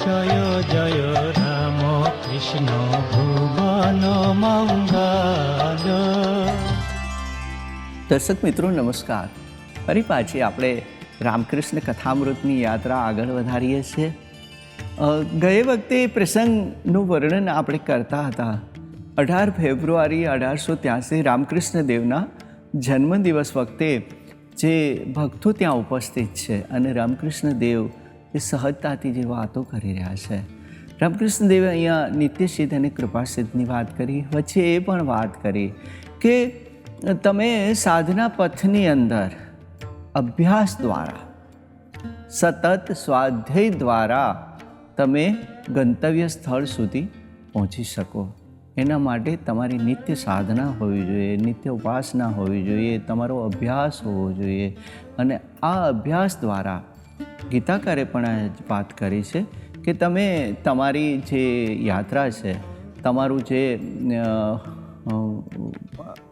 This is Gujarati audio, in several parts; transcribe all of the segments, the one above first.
জয় জয় রাম কৃষ্ণ ভুবন મંગલ। દર્શક મિત્રો નમસ્કાર। ફરી પાછી આપણે રામકૃષ્ણ કથામૃતની યાત્રા આગળ વધારીએ છીએ। ગયે વખતે પ્રસંગનું વર્ણન આપણે કરતા હતા। 18 ફેબ્રુઆરી 1883 રામકૃષ્ણ દેવના જન્મદિવસ વખતે જે ભક્તો ત્યાં ઉપસ્થિત છે અને રામકૃષ્ણ દેવ એ સહજતાથી જે વાતો કરી રહ્યા છે। રામકૃષ્ણ દેવે અહીંયા નિત્યસિદ્ધ અને કૃપાસિદ્ધની વાત કરી, વચ્ચે એ પણ વાત કરી કે તમે સાધના પથની અંદર અભ્યાસ દ્વારા, સતત સ્વાધ્યાય દ્વારા તમે ગંતવ્ય સ્થળ સુધી પહોંચી શકો। એના માટે તમારી નિત્ય સાધના હોવી જોઈએ, નિત્ય ઉપાસના હોવી જોઈએ, તમારો અભ્યાસ હોવો જોઈએ। અને આ અભ્યાસ દ્વારા ગીતાકારે પણ વાત કરી છે કે તમે તમારી જે યાત્રા છે, તમારું જે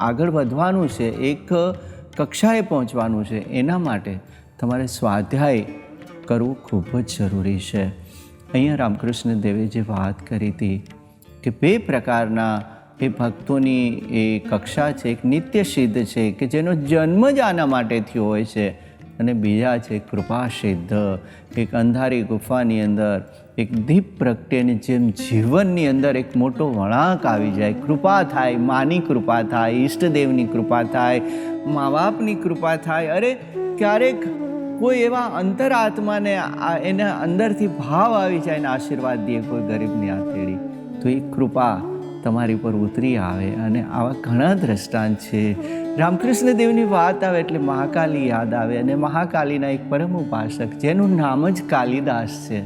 આગળ વધવાનું છે, એક કક્ષાએ પહોંચવાનું છે, એના માટે તમારે સ્વાધ્યાય કરવું ખૂબ જ જરૂરી છે। અહીંયા રામકૃષ્ણ દેવે જે વાત કરી હતી કે બે પ્રકારના એ ભક્તોની એ કક્ષા છે। એક નિત્ય સિદ્ધ છે કે જેનો જન્મ જ આના માટે થયો હોય છે, અને બીજા છે કૃપા સિદ્ધ। એક અંધારી ગુફાની અંદર એક દીપ પ્રગટેની જેમ જીવનની અંદર એક મોટો વળાંક આવી જાય, કૃપા થાય, માની કૃપા થાય, ઈષ્ટદેવની કૃપા થાય, મા બાપની કૃપા થાય। અરે ક્યારેક કોઈ એવા અંતરાત્માને એના અંદરથી ભાવ આવી જાય ને આશીર્વાદ દે કોઈ ગરીબની હાથેળી, તો એ કૃપા તમારી પર ઉતરી આવે। અને આવા ઘણા દ્રષ્ટાંત છે। રામકૃષ્ણ દેવની વાત આવે એટલે મહાકાલી યાદ આવે, અને મહાકાલીના એક પરમ ઉપાસક જેનું નામ જ કાલિદાસ છે।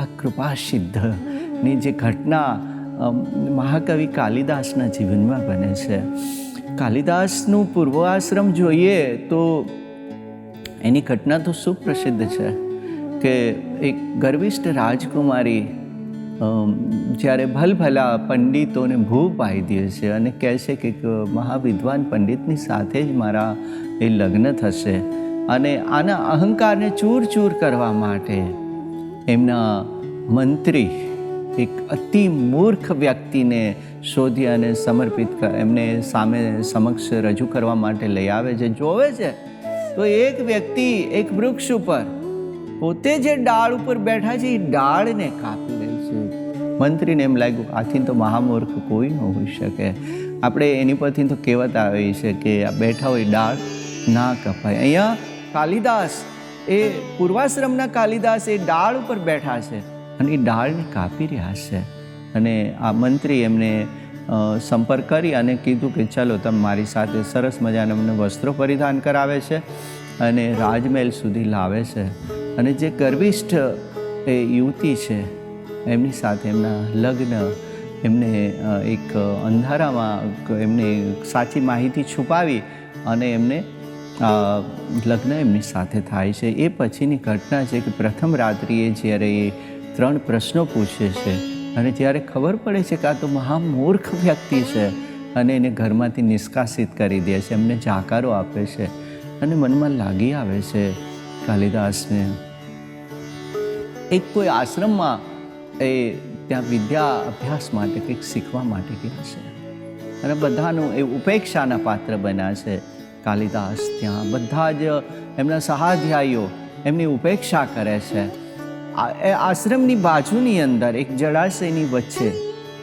આ કૃપા સિદ્ધની જે ઘટના મહાકવિ કાલિદાસના જીવનમાં બને છે। કાલિદાસનું પૂર્વાશ્રમ જોઈએ તો એની ઘટના તો સુપ્રસિદ્ધ છે કે એક ગર્વિષ્ઠ રાજકુમારી જ્યારે ભલભલા પંડિતોને ભૂ પાઈ દે છે અને કહે છે કે એક મહાવિદ્વાન પંડિતની સાથે જ મારા એ લગ્ન થશે, અને આના અહંકારને ચૂર ચૂર કરવા માટે એમના મંત્રી એક અતિ મૂર્ખ વ્યક્તિને શોધી અને સમર્પિત એમને સમક્ષ રજૂ કરવા માટે લઈ આવે છે। જોવે છે તો એક વ્યક્તિ એક વૃક્ષ ઉપર પોતે જે ડાળ ઉપર બેઠા છે એ ડાળને કાપી લે છે। મંત્રીને એમ લાગ્યું આથી તો મહામૂર્ખ કોઈ ન હોઈ શકે। આપણે એની પરથી તો કહેવત આવી છે કે આ બેઠા હોય ડાળ ના કપાય। અહીંયા કાલિદાસ એ પૂર્વાશ્રમના કાલિદાસ એ ડાળ ઉપર બેઠા છે અને એ ડાળને કાપી રહ્યા છે। અને આ મંત્રી એમને સંપર્ક કરી અને કીધું કે ચાલો તમે મારી સાથે, સરસ મજાના અમને વસ્ત્રો પરિધાન કરાવે છે અને રાજમહેલ સુધી લાવે છે। અને જે ગર્વિષ્ઠ એ યુવતી છે એમની સાથે એમના લગ્ન, એમને એક અંધારામાં એમને સાચી માહિતી છુપાવી અને એમને લગ્ન એમની સાથે થાય છે। એ પછીની ઘટના છે કે પ્રથમ રાત્રિએ જ્યારે એ 3 પ્રશ્નો પૂછે છે અને જ્યારે ખબર પડે છે કે આ તો મહામૂર્ખ વ્યક્તિ છે અને એને ઘરમાંથી નિષ્કાસિત કરી દે છે, એમને જાકારો આપે છે, અને મનમાં લાગી આવે છે કાલિદાસને એક કોઈ આશ્રમમાં એ ત્યાં વિદ્યા અભ્યાસ માટે કંઈક શીખવા માટે ગયા છે અને બધાનું એ ઉપેક્ષાના પાત્ર બન્યા છે। કાલિદાસ ત્યાં બધા જ એમના સહાધ્યાયીઓ એમની ઉપેક્ષા કરે છે। આશ્રમની બાજુની અંદર એક જળાશયની વચ્ચે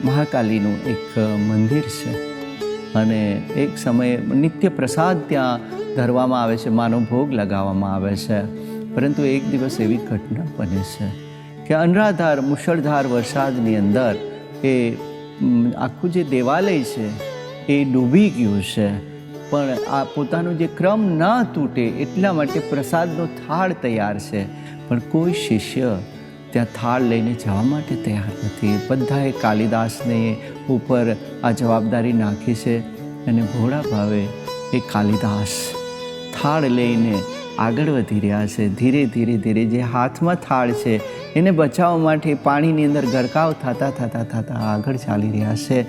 મહાકાલીનું એક મંદિર છે અને એક સમયે નિત્ય પ્રસાદ ત્યાં ધરવામાં આવે છે, માનો ભોગ લગાવવામાં આવે છે। પરંતુ એક દિવસ એવી ઘટના બને છે કે અનરાધાર મુશળધાર વરસાદની અંદર એ આખું જે દેવાલય છે એ ડૂબી ગયું છે, પણ આ પોતાનો જે ક્રમ ન તૂટે એટલા માટે પ્રસાદનો થાળ તૈયાર છે, પણ કોઈ શિષ્ય ત્યાં થાળ લઈને જવા માટે તૈયાર નથી। બધાએ કાલિદાસને ઉપર આ જવાબદારી નાખી છે અને ભોળા ભાવે એ કાલિદાસ થાળ લઈને આગળ વધી રહ્યા છે। ધીરે ધીરે ધીરે જે હાથમાં થાળ છે એને બચાવવા માટે પાણીની અંદર ગરકાવ થતાં આગળ ચાલી રહ્યા છે।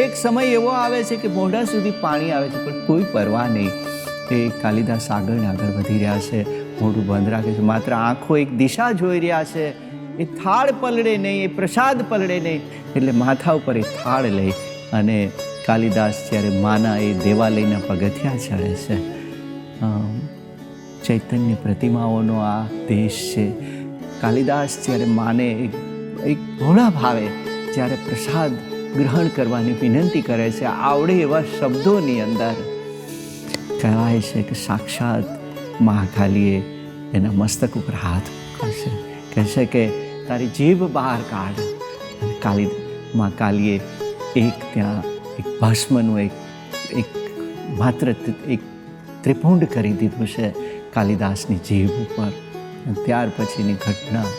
એક સમય એવો આવે છે કે મોઢા સુધી પાણી આવે છે, પણ કોઈ પરવા નહીં। એ કાલિદાસ આગળ ને આગળ વધી રહ્યા છે, મોઢું બંધ રાખે છે, માત્ર આંખો એક દિશા જોઈ રહ્યા છે એ થાળ પલળે નહીં, એ પ્રસાદ પલળે નહીં. એટલે માથા ઉપર એ થાળ લઈ અને કાલિદાસ જ્યારે માના એ દેવાલયના પગથિયા ચડે છે. ચૈતન્ય પ્રતિમાઓનો આ દેશ છે. કાલિદાસ જ્યારે માને એક ભોળા ભાવે જ્યારે પ્રસાદ ગ્રહણ કરવાની વિનંતી કરે છે, આવડે એવા શબ્દોની અંદર કહેવાય છે કે સાક્ષાત મહાકાલીએ એના મસ્તક ઉપર હાથ મૂકશે, કહેશે કે તારી જીભ બહાર કાઢ. મા કાલીએ ત્યાં એક ભસ્મનું એક માત્ર એક ત્રિપુંડ કરી દીધું છે કાલિદાસની જીભ ઉપર. ત્યાર પછીની ઘટના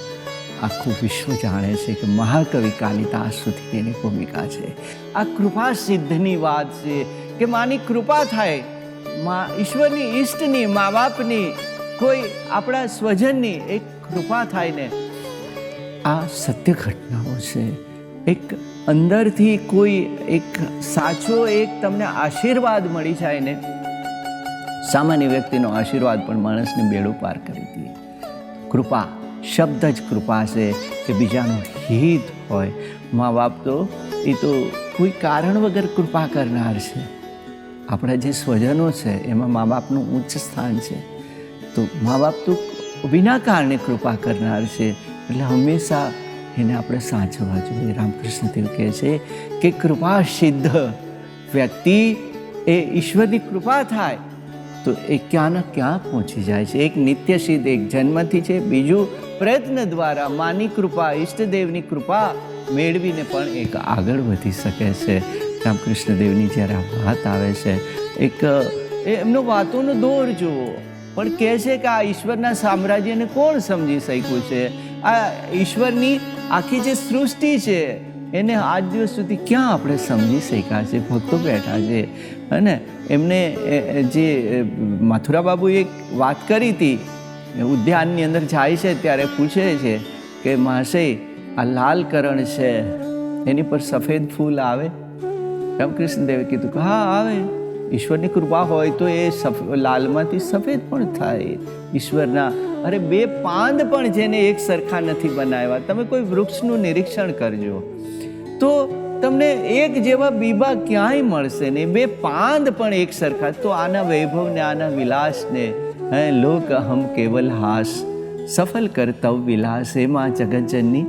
આખું વિશ્વ જાણે છે કે મહાકવિ કાલિદાસ સુધી તેની ભૂમિકા છે. આ કૃપા સિદ્ધની વાત છે કે માની કૃપા થાય, ઈશ્વરની, ઈષ્ટની, મા બાપની, કોઈ આપણા સ્વજનની એક કૃપા થાય ને. આ સત્ય ઘટનાઓ છે. એક અંદરથી કોઈ એક સાચો એક તમને આશીર્વાદ મળી જાય ને, સામાન્ય વ્યક્તિનો આશીર્વાદ પણ માણસને બેડું પાર કરી દે. કૃપા શબ્દ જ કૃપા છે કે બીજાનું હિત હોય. મા બાપ તો એ તો કોઈ કારણ વગર કૃપા કરનાર છે. આપણા જે સ્વજનો છે એમાં મા બાપનું ઉચ્ચ સ્થાન છે. તો મા બાપ તો વિના કારણે કૃપા કરનાર છે. એટલે હંમેશા એને આપણે સાચવવા જોઈએ. રામકૃષ્ણ દેવ કહે છે કે કૃપા સિદ્ધ વ્યક્તિ એ ઈશ્વરની કૃપા થાય તો એ ક્યાં ને ક્યાં પહોંચી જાય છે. એક નિત્ય સિદ્ધ, એક જન્મથી છે, બીજું પ્રયત્ન દ્વારા માની કૃપા, ઈષ્ટદેવની કૃપા મેળવીને પણ એક આગળ વધી શકે છે. રામકૃષ્ણ દેવની જ્યારે આ વાત આવે છે, એક એમનો વાતોનો દોર જુઓ, પણ કહે છે કે આ ઈશ્વરના સામ્રાજ્યને કોણ સમજી શક્યું છે? આ ઈશ્વરની આખી જે સૃષ્ટિ છે એને આજ દિવસ સુધી ક્યાં આપણે સમજી શક્યા છે? ભક્તો બેઠા છે અને એમને જે મથુરા બાબુએ એક વાત કરી હતી, ઉદ્યાનની અંદર જાય છે ત્યારે પૂછે છે કે મહાશય આ લાલ કરણ છે એની પર સફેદ ફૂલ આવે? રામકૃષ્ણ દેવે કીધું કે હા આવે. ઈશ્વરની કૃપા હોય તો એ લાલમાંથી સફેદ પણ થાય. ઈશ્વરના બે પાંદ પણ જેને એક સરખા નથી બનાવ્યા. તમે કોઈ વૃક્ષનું નિરીક્ષણ કરજો તો તમને એક જેવા બીબા ક્યાંય મળશે નહીં. બે પાંદ પણ એક સરખા. તો આના વૈભવને, આના વિલાસને લોક હમ કેવલ હાસ સફલ કરતવ વિલાસ હે માં જગતજનની.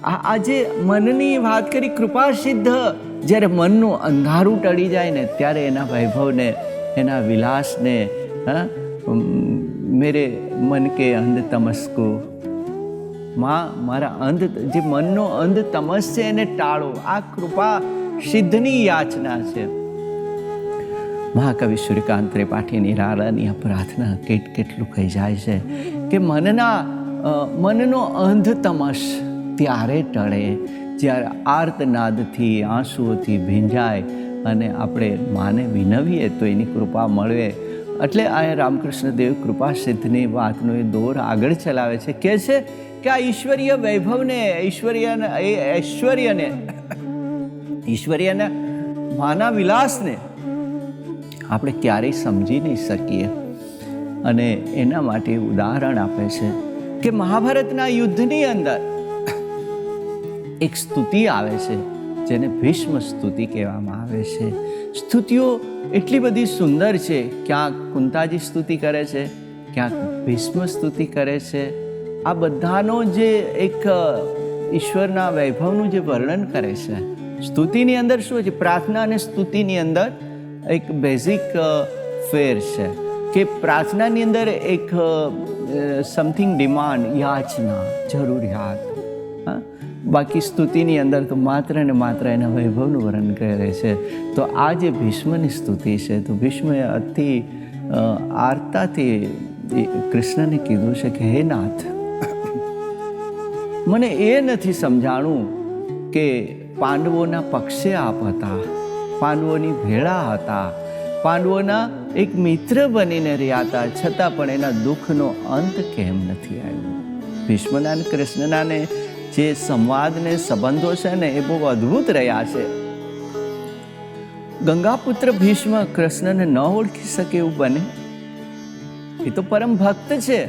આજે મનની વાત કરી, કૃપા સિદ્ધ. જ્યારે મનનું અંધારું ટળી જાય ને ત્યારે એના વૈભવને, એના વિલાસને, મેરે મન કે અંધ તમસ કો, મારા અંધ, જે મનનો અંધ તમસ છે એને ટાળો. આ કૃપા સિદ્ધની યાચના છે. મહાકવિ સૂર્યકાંત ત્રિપાઠીની રારાની આ પ્રાર્થના કેટલું કહી જાય છે કે મનનો અંધ તમસ ત્યારે ટળે જ્યારે આર્તનાદથી, આંસુઓથી ભીંજાય અને આપણે માને વિનવીએ તો એની કૃપા મળે. એટલે આ રામકૃષ્ણ દેવ કૃપા સિદ્ધની વાતનો એ દોર આગળ ચલાવે છે. કહે છે કે આ ઈશ્વરીય વૈભવને, ઈશ્વરીયના માના વિલાસને આપણે ક્યારેય સમજી નહીં શકીએ. અને એના માટે ઉદાહરણ આપે છે કે મહાભારતના યુદ્ધની અંદર એક સ્તુતિ આવે છે જેને ભીષ્મ સ્તુતિ કહેવામાં આવે છે. સ્તુતિઓ એટલી બધી સુંદર છે. ક્યાંક કુંતાજી સ્તુતિ કરે છે, ક્યાંક ભીષ્મ સ્તુતિ કરે છે. આ બધાનો જે એક ઈશ્વરના વૈભવનું જે વર્ણન કરે છે. સ્તુતિની અંદર શું છે? પ્રાર્થના અને સ્તુતિની અંદર એક બેઝિક ફેર છે કે પ્રાર્થનાની અંદર એક સમથિંગ ડિમાન્ડ, યાચના, જરૂરિયાત. બાકી સ્તુતિની અંદર તો માત્ર ને માત્ર એના વૈભવનું વર્ણન કરે છે. તો આ જે ભીષ્મની સ્તુતિ છે, તો ભીષ્મએ અતિ આર્તાથી કૃષ્ણને કીધું છે કે હે નાથ, મને એ નથી સમજાણું કે પાંડવોના પક્ષે આપ હતા, પાંડવોની ભેળા હતા, પાંડવોના એક મિત્ર બનીને રહ્યા હતા, છતાં પણ એના દુઃખનો અંત કેમ નથી આવ્યો? ભીષ્મના અને કૃષ્ણના ને જે સંવાદ ને સંબંધો છે ને એ બહુ અદ્ભુત રહ્યા છે. ગંગાપુત્ર ભીષ્મ કૃષ્ણને ન ઓળખી શકે એવું બને? એ તો પરમ ભક્ત છે.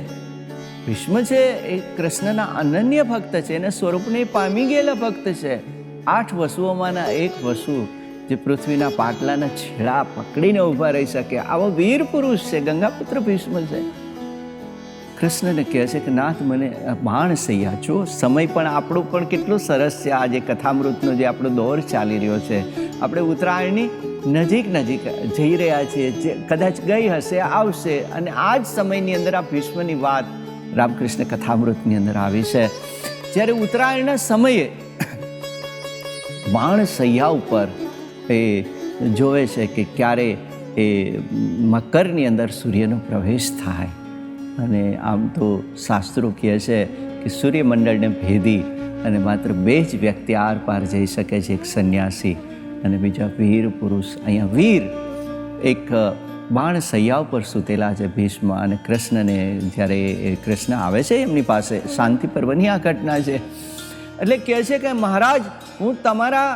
ભીષ્મ છે એ કૃષ્ણના અનન્ય ભક્ત છે, એને સ્વરૂપને પામી ગયેલા ભક્ત છે. 8 વસુઓમાંના એક વસુ જે પૃથ્વીના પાટલાના છેડા પકડીને ઊભા રહી શકે, આવો વીર પુરુષ છે, ગંગાપુત્ર ભીષ્મ છે. કૃષ્ણને કહે છે કે નાથ મને બાણ સૈયા જો. સમય પણ આપણો પણ કેટલો સરસ છે. આ જે કથામૃતનો જે આપણો દોર ચાલી રહ્યો છે, આપણે ઉત્તરાયણની નજીક જઈ રહ્યા છીએ, જે કદાચ ગઈ હશે, આવશે, અને આ જ સમયની અંદર આ ભીષ્મની વાત રામકૃષ્ણ કથામૃતની અંદર આવી છે. જ્યારે ઉત્તરાયણના સમયે બાણ સૈયા ઉપર એ જોવે છે કે ક્યારે એ મકરની અંદર સૂર્યનો પ્રવેશ થાય. અને આમ તો શાસ્ત્રો કહે છે કે સૂર્યમંડળને ભેદી અને માત્ર 2 જ વ્યક્તિ આર પાર જઈ શકે છે, એક સંન્યાસી અને બીજા વીર પુરુષ. અહીંયા વીર એક બાણ સૈયા ઉપર સૂતેલા છે ભીષ્મ અને કૃષ્ણને. જ્યારે કૃષ્ણ આવે છે એમની પાસે, શાંતિ પર્વની આ ઘટના છે, એટલે કહે છે કે મહારાજ હું તમારા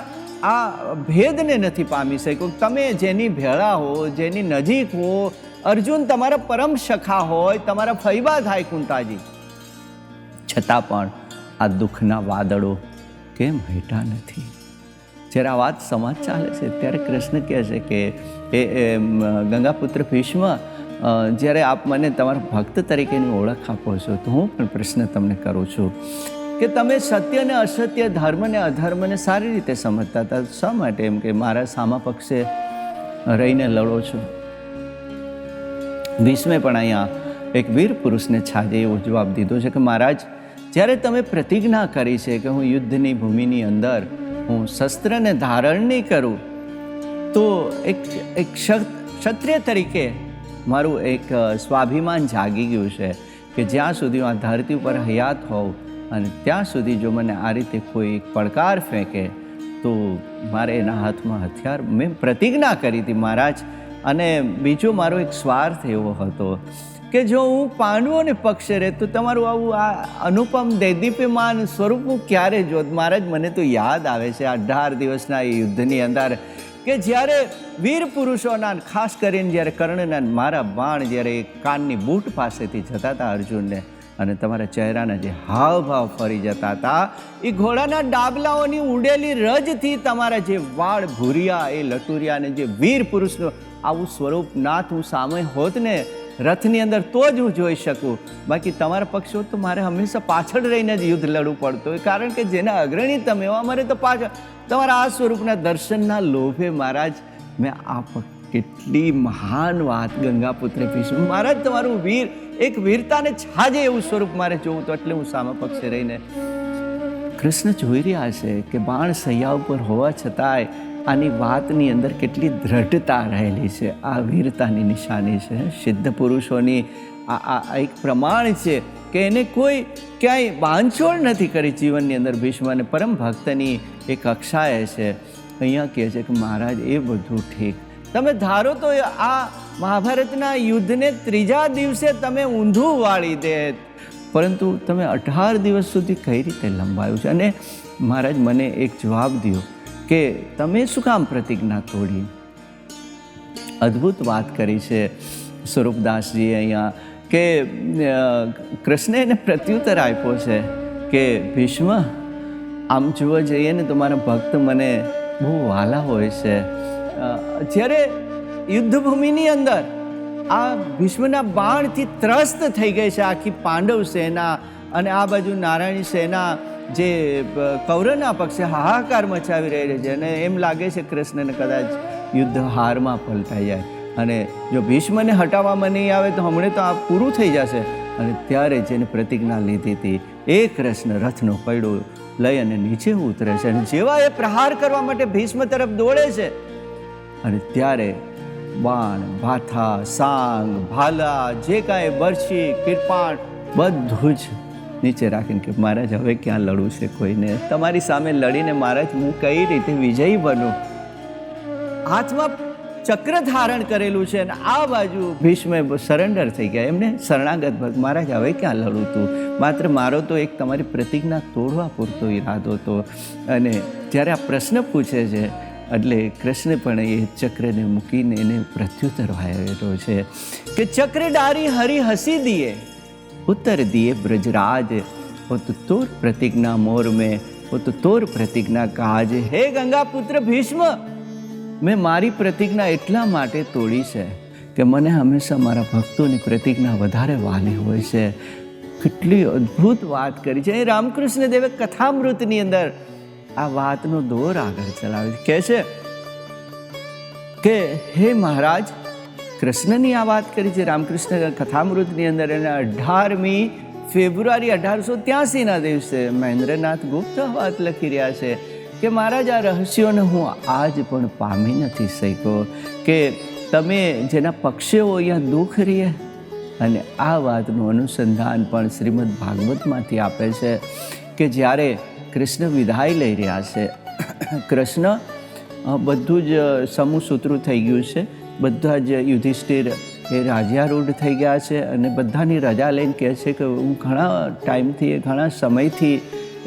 આ ભેદને નથી પામી શક્યો. તમે જેની ભેળા હો, જેની નજીક હો, અર્જુન તમારા પરમ સખા હોય, તમારા ફૈબા થાય કુંતાજી, છતાં પણ આ દુઃખના વાદળો કેમ હટ્યા નથી? જ્યારે આ વાત સમાજ ચાલે છે ત્યારે કૃષ્ણ કહે છે કે એ ગંગાપુત્ર ભીષ્મ, જ્યારે આપ મને તમારા ભક્ત તરીકેની ઓળખ આપો છો તો હું પણ પ્રશ્ન તમને કરું છું કે તમે સત્ય ને અસત્ય, ધર્મ ને અધર્મને સારી રીતે સમજતા હતા, શા માટે એમ કે મારા સામા પક્ષે રહીને લડો છો? ભીષ્મે પણ અહીંયા એક વીર પુરુષને છાજે એવો જવાબ દીધો છે કે મહારાજ, જ્યારે તમે પ્રતિજ્ઞા કરી છે કે હું યુદ્ધની ભૂમિની અંદર હું શસ્ત્રને ધારણ નહીં કરું, તો એક ક્ષત્રિય તરીકે મારું એક સ્વાભિમાન જાગી ગયું છે કે જ્યાં સુધી હું આ ધરતી ઉપર હયાત હોઉં અને ત્યાં સુધી જો મને આ રીતે કોઈ પડકાર ફેંકે તો મારે એના હાથમાં હથિયાર, મેં પ્રતિજ્ઞા કરી હતી મહારાજ. અને બીજો મારો એક સ્વાર્થ એવો હતો કે જો હું પાંડવોને પક્ષે રહે તો તમારું આવું આ અનુપમ દૈદીપ્યમાન સ્વરૂપ હું ક્યારે જોત? મહારાજ મને તો યાદ આવે છે 18 દિવસના એ યુદ્ધની અંદર કે જ્યારે વીર પુરુષોના, ખાસ કરીને જ્યારે કર્ણના મારા બાણ જ્યારે કાનની બૂટ પાસેથી જતા હતા અર્જુનને, અને તમારા ચહેરાના જે હાવભાવ ફરી જતા હતા, એ ઘોડાના ડાબલાઓની ઉડેલી રજથી તમારા જે વાળ ભૂરિયા, એ લટુરિયા, અને જે વીર પુરુષનું આવું સ્વરૂપ નાથ હું સામે હોત ને રથની અંદર તો જ હું જોઈ શકું. બાકી તમારા પક્ષ હોત તો મારે હંમેશા પાછળ રહીને જ યુદ્ધ લડવું પડતું હોય, કારણ કે જેના અગ્રણી તમે હો, અમારે તો પાછળ તમારા આ સ્વરૂપના દર્શનના લોભે મહારાજ મેં કેટલી મહાન વાત ગંગાપુત્ર ભીષ્મ, મહારાજ તમારું વીર, એક વીરતાને છાજે એવું સ્વરૂપ મારે જોવું તો એટલે હું સામા પક્ષે રહીને. કૃષ્ણ જોઈ રહ્યા છે કે બાણ સૈયા ઉપર હોવા છતાંય આની વાતની અંદર કેટલી દ્રઢતા રહેલી છે. આ વીરતાની નિશાની છે, સિદ્ધ પુરુષોની આ એક પ્રમાણ છે કે એને કોઈ ક્યાંય બાંધછોડ નથી કરી જીવનની અંદર. ભીષ્મ અને પરમ ભક્તની એક કક્ષાએ છે. અહીંયા કહે છે કે મહારાજ એ બધું ઠીક, તમે ધારો તો આ મહાભારતના યુદ્ધને 3જા દિવસે તમે ઊંધું વાળી દે, પરંતુ તમે 18 દિવસ સુધી કઈ રીતે લંબાયું છે? અને મહારાજ મને એક જવાબ દો કે તમે શું કામ પ્રતિજ્ઞા તોડી? અદ્ભુત વાત કરી છે સ્વરૂપદાસજીએ અહીંયા કે કૃષ્ણે એને પ્રત્યુત્તર આપ્યો છે કે ભીષ્મ, આમ જોવા જઈએ ને તો મારા ભક્ત મને બહુ વહાલા હોય છે. જ્યારે યુદ્ધભૂમિની અંદર આ ભીષ્મના બાણથી ત્રસ્ત થઈ ગઈ છે આખી પાંડવ સેના, અને આ બાજુ નારાયણી સેના જે કૌરવના પક્ષે હાહાકાર મચાવી રહી છે, અને એમ લાગે છે કૃષ્ણને કદાચ યુદ્ધ હારમાં પલટાઈ જાય, અને જો ભીષ્મને હટાવવામાં નહીં આવે તો હમણાં તો આ પૂરું થઈ જશે. અને ત્યારે જેને પ્રતિજ્ઞા લીધી હતી એ કૃષ્ણ રથનો પૈડો લઈ અને નીચે ઉતરે છે, અને જેવા એ પ્રહાર કરવા માટે ભીષ્મ તરફ દોડે છે, અને ત્યારે બાણ, ભાથા, સાંગ, ભાલા, જે કાંઈ બરછી, કિરપાણ બધું જ નીચે રાખીને કે મહારાજ હવે ક્યાં લડવું છે કોઈને? તમારી સામે લડીને મહારાજ હું કઈ રીતે વિજયી બનું? હાથમાં ચક્ર ધારણ કરેલું છે, અને આ બાજુ ભીષ્મે સરેન્ડર થઈ ગયા, એમને શરણાગત ભક્ત, મહારાજ હવે ક્યાં લડું તું? માત્ર મારો તો એક તમારી પ્રતિજ્ઞા તોડવા પૂરતો ઈરાદો હતો. અને જ્યારે આ પ્રશ્ન પૂછે છે એટલે કૃષ્ણ પણ એ ચક્રને મૂકીને એને પ્રત્યુત્તર વાળ્યો છે કે ચક્ર ડારી હરી હસી દિયે, उत्तर दिए ब्रजराज, वो तो तोर प्रतिज्ञा मोर में, वो तो तोर प्रतिज्ञा काज। हे गंगा पुत्र भीष्म, મેં મારી પ્રતિજ્ઞા એટલા માટે તોડી છે કે મને હંમેશા મારા ભક્તોની પ્રતિજ્ઞા વધારે વાલી હોય છે. કેટલી અદ્ભુત વાત કરી છે. એ રામકૃષ્ણ દેવે કથામૃતની અંદર આ વાતનો દોર આગળ ચલાવે છે. કહે છે કે હે મહારાજ, કૃષ્ણની આ વાત કરી છે રામકૃષ્ણ કથામૃતની અંદર. એને 18મી ફેબ્રુઆરી 1883ના દિવસે મહેન્દ્રનાથ ગુપ્ત વાત લખી રહ્યા છે કે મહારાજ, આ રહસ્યોને હું આજ પણ પામી નથી શક્યો કે તમે જેના પક્ષે હો અહીંયા દુઃખ રહીએ. અને આ વાતનું અનુસંધાન પણ શ્રીમદ ભાગવતમાંથી આપે છે કે જ્યારે કૃષ્ણ વિદાય લઈ રહ્યા છે, કૃષ્ણ બધું જ સમૂહ સૂત્રું થઈ ગયું છે, બધા જ યુધિષ્ઠિર એ રાજ્યારૂઢ થઈ ગયા છે અને બધાની રજા લઈને કહે છે કે હું ઘણા ટાઈમથી, ઘણા સમયથી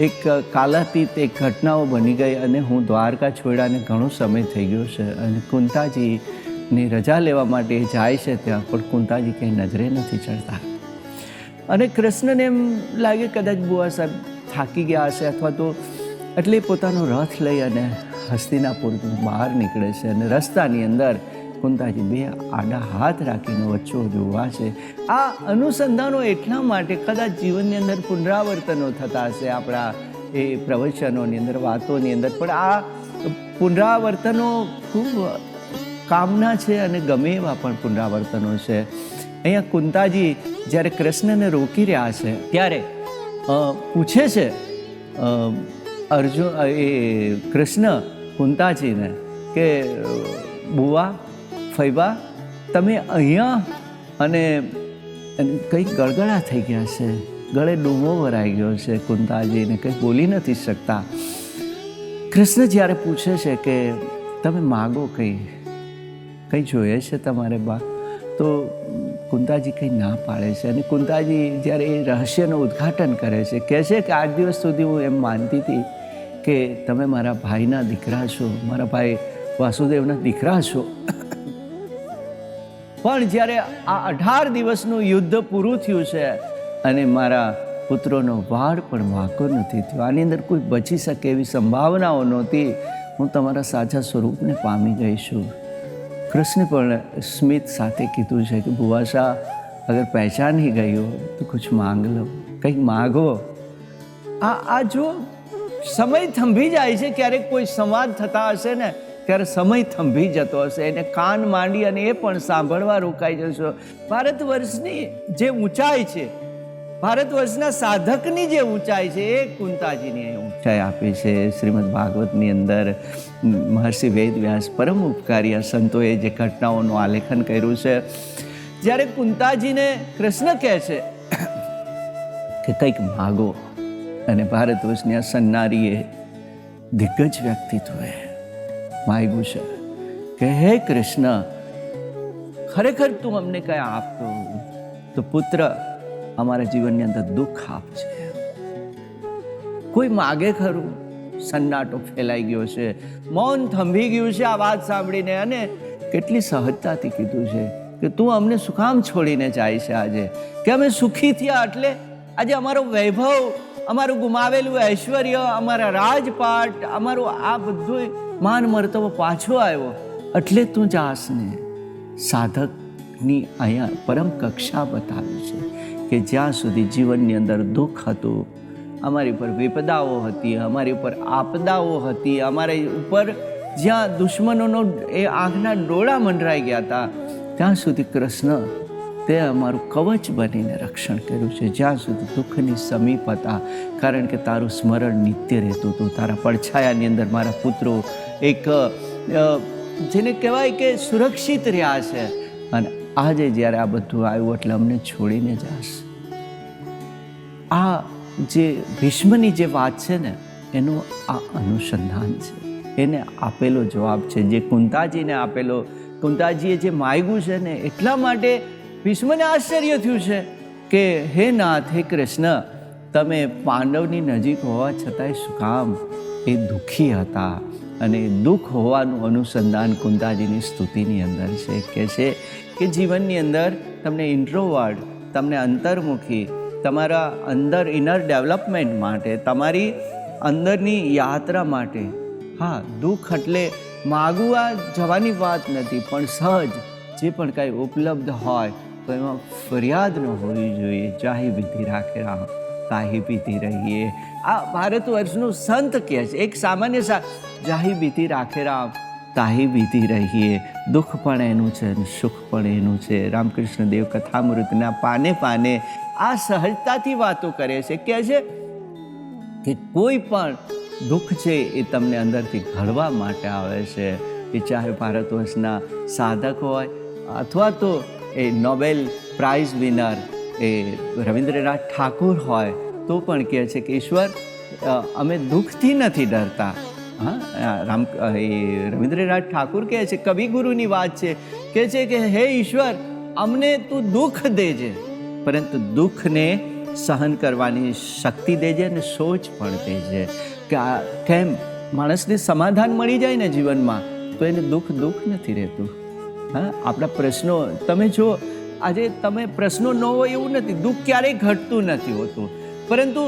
એક કાલાતીત એક ઘટનાઓ બની ગઈ અને હું દ્વારકા છોડ્યાને ઘણો સમય થઈ ગયો છે. અને કુંતાજીની રજા લેવા માટે એ જાય છે ત્યાં, પણ કુંતાજી કંઈ નજરે નથી ચડતા. અને કૃષ્ણને એમ લાગે કદાચ બુઆ સાહેબ થાકી ગયા હશે અથવા તો, એટલે પોતાનો રથ લઈ અને હસ્તિનાપુર બહાર નીકળે છે. અને રસ્તાની અંદર કુંતાજી બે આડા હાથ રાખીને વચ્ચો જોવા છે. આ અનુસંધાનો એટલા માટે કદાચ જીવનની અંદર પુનરાવર્તનો થતા હશે આપણા એ પ્રવચનોની અંદર, વાતોની અંદર, પણ આ પુનરાવર્તનો ખૂબ કામના છે અને ગમે એવા પણ પુનરાવર્તનો છે. અહીંયા કુંતાજી જ્યારે કૃષ્ણને રોકી રહ્યા છે ત્યારે પૂછે છે અર્જુન, એ કૃષ્ણ કુંતાજીને કે બુવા, ફૈબા, તમે અહીંયા, અને કંઈક ગળગળા થઈ ગયા છે, ગળે ડૂમો ભરાઈ ગયો છે કુંતાજીને, કંઈ બોલી નથી શકતા. કૃષ્ણ જ્યારે પૂછે છે કે તમે માગો કંઈ જોઈએ છે તમારે બા, તો કુંતાજી કંઈ ના પાડે છે. અને કુંતાજી જ્યારે એ રહસ્યનું ઉદ્ઘાટન કરે છે, કહે છે કે આજ દિવસ સુધી હું એમ માનતી હતી કે તમે મારા ભાઈના દીકરા છો, મારા ભાઈ વાસુદેવના દીકરા છો, પણ જ્યારે આ 18 દિવસનું યુદ્ધ પૂરું થયું છે અને મારા પુત્રોનો વાળ પણ વાંકો નથી થયો, આની અંદર કોઈ બચી શકે એવી સંભાવનાઓ નહોતી, હું તમારા સાચા સ્વરૂપને પામી ગઈ છું. કૃષ્ણે પણ સ્મિત સાથે કીધું છે કે બુआ શાહ, અગર પહેચાન ही गई हो तो कुछ मांग लो, કંઈક માગો. આ જો સમય થંભી જાય છે, ક્યારેક કોઈ સંવાદ થતા હશે ને ત્યારે સમય થંભી જતો હશે, એને કાન માંડી અને એ પણ સાંભળવા રોકાઈ જશો. ભારત વર્ષની જે ઊંચાઈ છે, ભારત વર્ષના સાધકની જે ઊંચાઈ છે, એ કુંતાજીની ઊંચાઈ આપી છે. શ્રીમદ ભાગવતની અંદર મહર્ષિ વેદવ્યાસ પરમ ઉપકારી આ સંતોએ જે ઘટનાઓનું આલેખન કર્યું છે, જ્યારે કુંતાજીને કૃષ્ણ કહે છે કે કંઈક માગો, અને ભારત વર્ષની આ સન્નારીએ દિગ્ગજ વ્યક્તિત્વએ માગ્યું છે કે હે કૃષ્ણ, ખરેખર તું અમને કંઈ આપતો તો પુત્ર અમારા જીવનની અંદર દુઃખ આપજે. કોઈ માગે ખરું? સન્નાટો ફેલાઈ ગયો છે, મૌન થંભી ગયું છે આ વાત સાંભળીને. અને કેટલી સહજતાથી કીધું છે કે તું અમને શું કામ છોડીને જાય છે આજે, કે અમે સુખી થયા એટલે આજે અમારો વૈભવ, અમારું ગુમાવેલું ઐશ્વર્ય, અમારા રાજપાટ, અમારું આ બધું માન મર્તબો પાછો આવ્યો એટલે તું જાસ ને. સાધકની અહીંયા પરમ કક્ષા બતાવી છે કે જ્યાં સુધી જીવનની અંદર દુઃખ હતું, અમારી ઉપર વિપદાઓ હતી, અમારી ઉપર આપદાઓ હતી, અમારી ઉપર જ્યાં દુશ્મનોનો એ આંખના ડોળા મંડરાઈ ગયા હતા, ત્યાં સુધી કૃષ્ણ તે અમારું કવચ બનીને રક્ષણ કર્યું છે. જ્યાં સુધી દુઃખની સમીપ હતા, કારણ કે તારું સ્મરણ નિત્ય રહેતું હતું, તારા પડછાયાની અંદર મારા પુત્રો એક જેને કહેવાય કે સુરક્ષિત રહ્યા છે. અને આજે જ્યારે આ બધું આવ્યું એટલે અમને છોડીને જાશ. આ જે ભીષ્મની જે વાત છે ને, એનું આ અનુસંધાન છે, એને આપેલો જવાબ છે, જે કુંતાજીને આપેલો. કુંતાજીએ જે માગ્યું છે ને, એટલા માટે ભીષ્મને આશ્ચર્ય થયું છે કે હે નાથ, હે કૃષ્ણ, તમે પાંડવની નજીક હોવા છતાંય શું કામ એ દુઃખી હતા. અને દુઃખ હોવાનું અનુસંધાન કુંતાજીની સ્તુતિની અંદર છે. કે છે કે જીવનની અંદર તમને ઇન્ટ્રોવર્ટ, તમને અંતર્મુખી, તમારા અંદર ઇનર ડેવલપમેન્ટ માટે, તમારી અંદરની યાત્રા માટે. હા, દુઃખ એટલે માગવા જવાની વાત નથી, પણ સહજ જે પણ કાંઈ ઉપલબ્ધ હોય તો એમાં ફરિયાદ ન હોવી જોઈએ. જાહી વિધિ રાખે રામ તાહી પીતી રહીએ. આ ભારત વર્ષનું સંત કહે છે, એક સામાન્ય જાહી વિધિ રાખે રામ તાહી વિધિ રહીએ. દુઃખ પણ એનું છે અને સુખ પણ એનું છે. રામકૃષ્ણ દેવ કથામૃતના પાને પાને આ સહજતાથી વાતો કરે છે. કહે છે કે કોઈ પણ દુઃખ છે એ તમને અંદરથી ઘડવા માટે આવે છે. એ ચાહે ભારત વર્ષના સાધક હોય અથવા તો એ નોબેલ પ્રાઇઝ વિનર એ રવિન્દ્રનાથ ઠાકુર હોય તો પણ કહે છે કે ઈશ્વર અમે દુઃખથી નથી ડરતા. હા, રવિન્દ્રનાથ ઠાકુર કહે છે, કવિ ગુરુની વાત છે, કહે છે કે હે ઈશ્વર અમને તું દુઃખ દેજે, પરંતુ દુઃખને સહન કરવાની શક્તિ દેજે અને સોચ પણ દેજે. કે કેમ માણસને સમાધાન મળી જાય ને જીવનમાં તો એને દુઃખ નથી રહેતું. હા, આપણા પ્રશ્નો તમે જો આજે તમે પ્રશ્નો ન હોય એવું નથી, દુઃખ ક્યારેય ઘટતું નથી હોતું, પરંતુ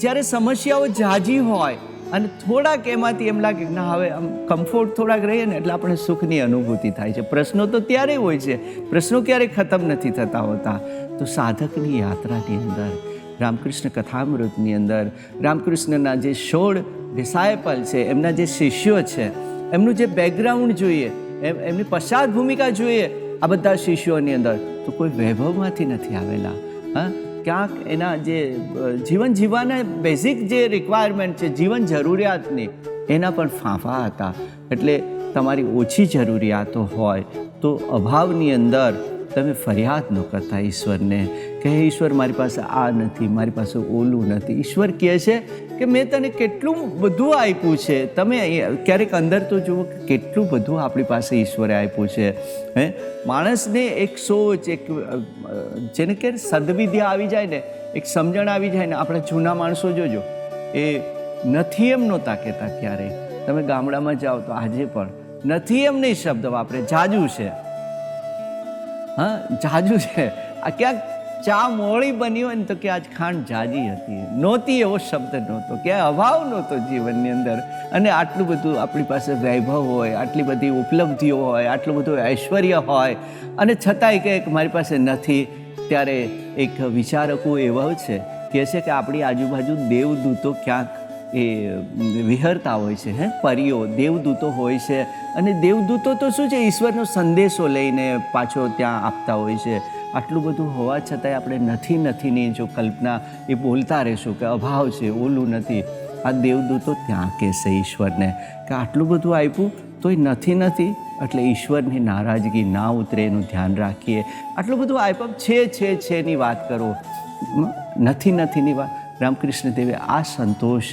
જ્યારે સમસ્યાઓ ઝાઝી હોય અને થોડાક એમાંથી એમ લાગે ના હવે આમ કમ્ફર્ટ થોડાક રહીએ ને એટલે આપણે સુખની અનુભૂતિ થાય છે. પ્રશ્નો તો ત્યારે હોય છે, પ્રશ્નો ક્યારેય ખતમ નથી થતા હોતા. તો સાધકની યાત્રાની અંદર, રામકૃષ્ણ કથામૃતની અંદર રામકૃષ્ણના જે 16 ડિસાયપલ છે, એમના જે શિષ્યો છે, એમનું જે બેકગ્રાઉન્ડ જોઈએ, એમની પશ્ચાત ભૂમિકા જોઈએ, આ બધા શિષ્યોની અંદર તો કોઈ વૈભવમાંથી નથી આવેલા. હા, ક્યાંક એના જે જીવન જીવવાના બેઝિક જે રિક્વાયરમેન્ટ છે, જીવન જરૂરિયાતની, એના પણ ફાંફા હતા. એટલે તમારી ઓછી જરૂરિયાતો હોય તો અભાવની અંદર તમે ફરિયાદ ન કરતા ઈશ્વરને કે હે ઈશ્વર મારી પાસે આ નથી, મારી પાસે ઓલું નથી. ઈશ્વર કહે છે કે મેં તને કેટલું બધું આપ્યું છે. તમે ક્યારેક અંદર તો જુઓ કે કેટલું બધું આપણી પાસે ઈશ્વરે આપ્યું છે. હે, માણસને એક સોચ, એક જેને કે સદવિદ્યા આવી જાય ને, એક સમજણ આવી જાય ને. આપણા જૂના માણસો જોજો, એ નથી એમ નહોતા કહેતા ક્યારેય. તમે ગામડામાં જાઓ તો આજે પણ નથી એમ નહીં શબ્દ વાપરે, જાજુ છે. હા, જાજુ છે. આ ક્યાંક ચા મોળી બની હોય ને તો કે આજ ખાંડ જાજી હતી, નહોતી એવો શબ્દ નહોતો, ક્યાંય અભાવ નહોતો જીવનની અંદર. અને આટલું બધું આપણી પાસે વૈભવ હોય, આટલી બધી ઉપલબ્ધિઓ હોય, આટલું બધું ઐશ્વર્ય હોય, અને છતાંય કે મારી પાસે નથી. ત્યારે એક વિચારકો એવા છે કહે છે કે આપણી આજુબાજુ દેવદૂતો ક્યાંક એ વિહરતા હોય છે. હે, પરીઓ દેવદૂતો હોય છે, અને દેવદૂતો તો શું છે, ઈશ્વરનો સંદેશો લઈને પાછો ત્યાં આપતા હોય છે. આટલું બધું હોવા છતાંય આપણે નથીની જો કલ્પના એ બોલતા રહેશું કે અભાવ છે, ઓલું નથી. આ દેવદૂતો ત્યાં કહેશે ઈશ્વરને કે આટલું બધું આપ્યું તોય નથી, એટલે ઈશ્વરની નારાજગી ના ઉતરે એનું ધ્યાન રાખીએ. આટલું બધું આપ્યું છેની વાત કરો, નથીની વાત. રામકૃષ્ણ દેવે આ સંતોષ,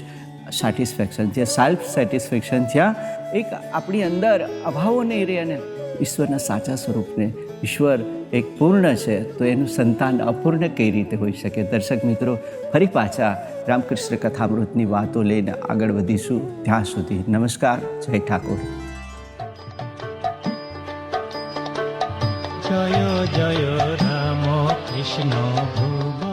સેટિસ્ફેક્શન, જ્યાં સેલ્ફ સેટિસ્ફેક્શન, જ્યાં એક આપણી અંદર અભાવો નહીં રહે અને ઈશ્વરના સાચા સ્વરૂપને, ઈશ્વર એક પૂર્ણ છે તો એનું સંતાન અપૂર્ણ કઈ રીતે હોઈ શકે. દર્શક મિત્રો, ફરી પાછા રામકૃષ્ણ કથામૃતની વાતો લઈને આગળ વધીશું. ત્યાં સુધી નમસ્કાર, જય ઠાકોર. જય જય રામ કૃષ્ણ ભૂપ